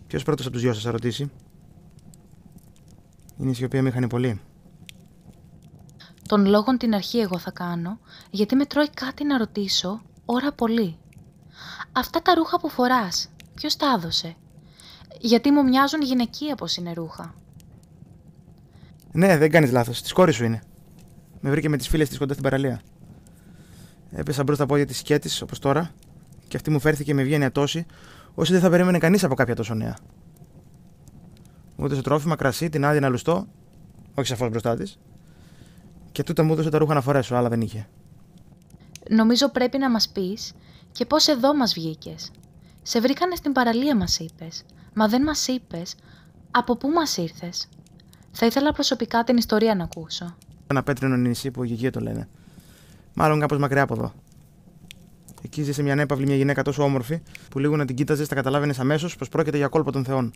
Ποιος πρώτος από τους δυο σας θα ρωτήσει? Είναι η σιωπή αμήχανη πολύ. Τον λόγον την αρχή εγώ θα κάνω, γιατί με τρώει κάτι να ρωτήσω, ώρα πολύ. Αυτά τα ρούχα που φοράς, ποιος τα έδωσε? Γιατί μου μοιάζουν γυναικεία πως είναι ρούχα. Ναι, δεν κάνεις λάθος. Της κόρης σου είναι. Με βρήκε με τις φίλες της κοντά στην παραλία. Έπεσα μπρος στα πόδια της σκέτης, όπως τώρα, και αυτή μου φέρθηκε με ευγένεια τόση, όσοι δεν θα περίμενε κανείς από κάποια τόσο νέα. Μου έδωσε τρόφιμα, κρασί, την άδεια να λουστώ, όχι σαφώς μπροστά της, και τούτα μου έδωσε τα ρούχα να φορέσω, άλλα δεν είχε. Νομίζω πρέπει να μας πεις και πώς εδώ μας βγήκες. Σε βρήκανε στην παραλία μας είπες, μα δεν μας είπες από πού μας ήρθες. Θα ήθελα προσωπικά την ιστορία να ακούσω. Ένα πέτρινο νησί που Γηγία το λένε. Μάλλον κάπως μακριά από εδώ. Εκεί ζει σε μια ανέπαυλη μια γυναίκα τόσο όμορφη, που λίγο να την κοίταζες θα καταλάβαινες αμέσως πως πρόκειται για κόλπο των θεών.